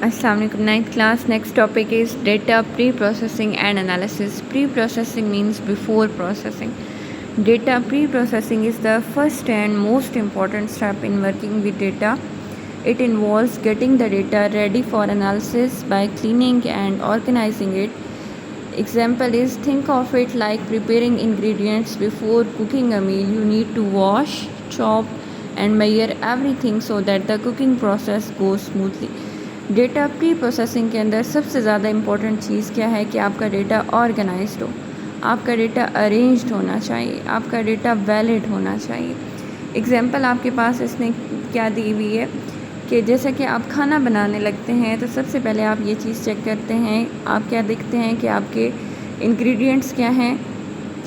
Assalamu alaikum. Ninth class. Next topic is data pre-processing and analysis. Pre-processing means before processing. Data pre-processing is the first and most important step in working with data. It involves getting the data ready for analysis by cleaning and organizing it. Example is, think of it like preparing ingredients before cooking a meal. You need to wash, chop and measure everything so that the cooking process goes smoothly. Data pre processing के अंदर सबसे ज़्यादा important चीज़ क्या है कि आपका data organised हो, आपका डेटा अरेंज्ड होना चाहिए, आपका डेटा वैलिड होना चाहिए। एग्जांपल आपके पास इसने क्या दी हुई है कि जैसे कि आप खाना बनाने लगते हैं तो सबसे पहले आप ये चीज़ चेक करते हैं, आप क्या देखते हैं कि आपके इंग्रेडिएंट्स क्या हैं।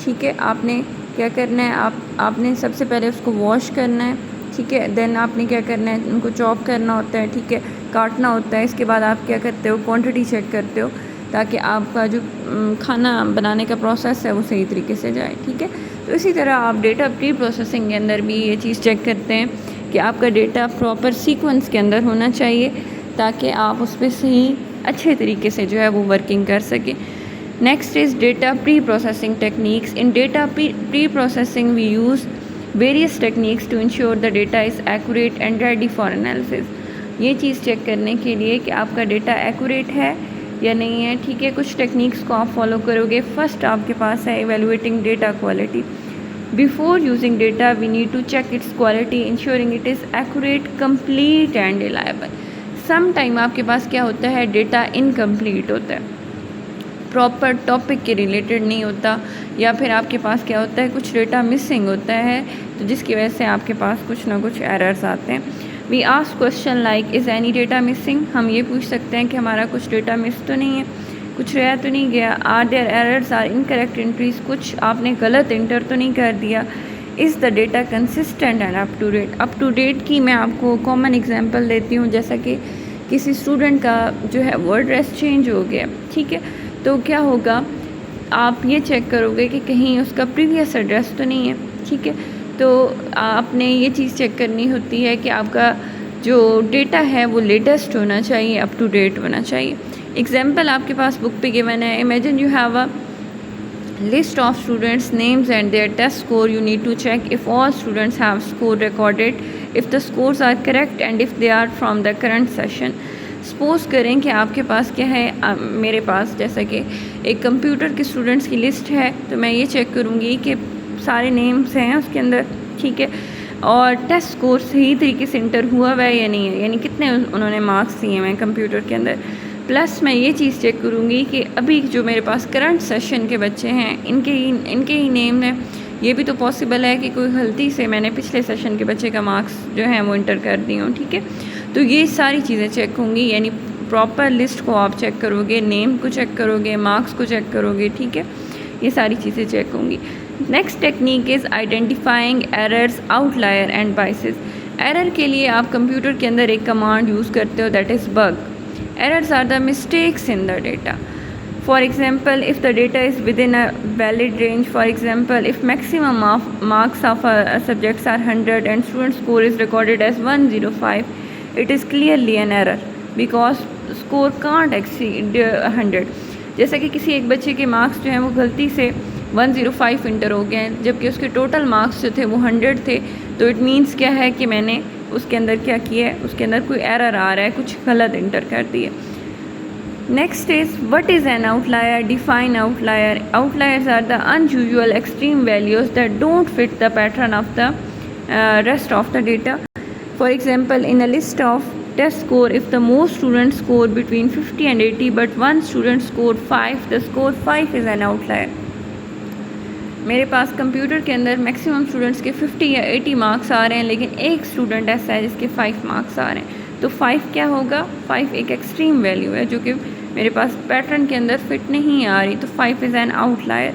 ठीक है, आपने क्या करना है, आपने सबसे पहले उसको वॉश करना है। ठीक है, देन आपने क्या करना है, उनको चॉप करना होता है, ठीक है, काटना होता है। इसके बाद आप क्या करते हो, क्वांटिटी चेक करते हो ताकि आपका जो खाना बनाने का प्रोसेस है वो सही तरीके से जाए। ठीक है, तो इसी तरह आप डेटा प्री प्रोसेसिंग के अंदर भी ये चीज़ चेक करते हैं कि आपका डेटा प्रॉपर सीक्वेंस के अंदर होना चाहिए ताकि आप उस पर सही अच्छे तरीके से जो है वो वर्किंग कर सकें। Next is data pre processing techniques. In data pre processing we use various techniques to ensure the data is accurate and ready for analysis. ये चीज़ चेक करने के लिए कि आपका डेटा एक्यूरेट है या नहीं है। ठीक है, कुछ टेक्निक्स को आप फॉलो करोगे। फर्स्ट आपके पास है evaluating data quality. Before using data we need to check its quality ensuring it is accurate, complete and reliable. Some time आपके पास क्या होता है, डेटा इनकम्प्लीट होता है, प्रॉपर टॉपिक के रिलेटेड नहीं होता, या फिर आपके पास क्या होता है, कुछ डेटा मिसिंग होता है, तो जिसकी वजह से आपके पास कुछ ना कुछ एरर्स आते हैं। We ask question like is any data missing. हम ये पूछ सकते हैं कि हमारा कुछ डेटा मिस तो नहीं है, कुछ रह तो नहीं गया। Are there errors or incorrect entries, कुछ आपने गलत इंटर तो नहीं कर दिया। Is the data consistent and up to date. Up to date की मैं आपको कॉमन एग्जांपल देती हूँ, जैसा कि किसी स्टूडेंट का जो है वर्ड एड्रेस चेंज हो गया। ठीक है, तो क्या होगा, आप ये चेक करोगे कि कहीं उसका प्रीवियस एड्रेस तो नहीं है। ठीक है, तो आपने ये चीज़ चेक करनी होती है कि आपका जो डेटा है वो लेटेस्ट होना चाहिए, अप टू डेट होना चाहिए। एग्जाम्पल आपके पास बुक पे गिवन है। Imagine you have a list of students names and their test score. You need to check if all students have score recorded, if the scores are correct and if they are from the current session. Suppose करें कि आपके पास क्या है, मेरे पास जैसा कि एक कंप्यूटर के स्टूडेंट्स की लिस्ट है, तो मैं ये चेक करूँगी कि सारे नेम्स हैं उसके अंदर। ठीक है, और टेस्ट स्कोर सही तरीके से इंटर हुआ हुआ है या नहीं है, यानी कितने उन्होंने मार्क्स दिए हैं कंप्यूटर के अंदर। प्लस मैं ये चीज़ चेक करूँगी कि अभी जो मेरे पास करंट सेशन के बच्चे हैं इनके ही नेम हैं। ये भी तो पॉसिबल है कि कोई गलती से मैंने पिछले सेशन के बच्चे का मार्क्स जो है वो इंटर कर दी हूँ। ठीक है, तो ये सारी चीज़ें चेक होंगी, यानी प्रॉपर लिस्ट को आप चेक करोगे, नेम को चेक करोगे, मार्क्स को चेक करोगे। ठीक है, ये सारी चीज़ें चेक होंगी। Next technique is identifying errors, outlier and biases. Error के लिए आप कंप्यूटर के अंदर एक कमांड यूज़ करते हो, that is bug. Errors are the mistakes in the data. For example, if the data is within a valid range, for example, if maximum marks of a subjects are 100 and student score is recorded as 105, it is clearly an error because score can't exceed 100। जैसे कि किसी एक बच्चे के marks जो हैं वो गलती से 105 इंटर हो गए हैं, जबकि उसके टोटल मार्क्स जो थे वो 100 थे, तो इट मीन्स क्या है कि मैंने उसके अंदर क्या किया है, उसके अंदर कोई एरर आ रहा है, कुछ गलत इंटर कर दिया। Next is, what is an outlier? Define outlier. Outliers are the unusual extreme values that don't fit the pattern of the rest of the data. For example, in a list of test score, if the most students score between 50 and 80 but one student scored 5, the score 5 is an outlier. मेरे पास computer के अंदर maximum students के 50 या 80 marks आ रहे हैं, लेकिन एक student ऐसा है जिसके 5 मार्क्स आ रहे हैं, तो 5 क्या होगा, 5 एक एक्सट्रीम वैल्यू है जो कि मेरे पास पैटर्न के अंदर फिट नहीं आ रही, तो 5 is an outlier.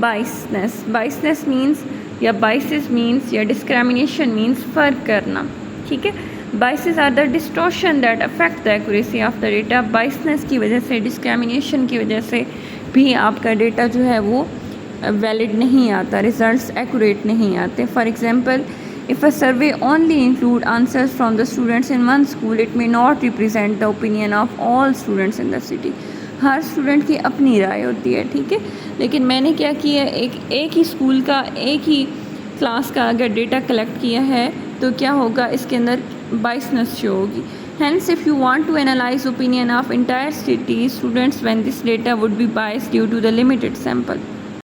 Biasness means या बाइसेस मीन्स या डिस्क्रिमिनेशन मीन्स फ़र्क करना। ठीक है, biases are the distortion that affect the accuracy of the data. Biasness की वजह से, डिस्क्रिमिनेशन की वजह से भी आपका डेटा जो है वो वैलिड नहीं आता, रिजल्ट्स एक्यूरेट नहीं आते। For example, If a survey only include answers from the students in one school, it may not represent the opinion of all students in the city. Her student की अपनी राय होती है, ठीक है। लेकिन मैंने क्या किया, एक ही स्कूल का, एक ही क्लास का अगर डेटा कलेक्ट किया है तो क्या होगा, इसके अंदर बाइसनेस शो होगी। Hence, if you want to analyze opinion of entire city students, when this data would be biased due to the limited sample.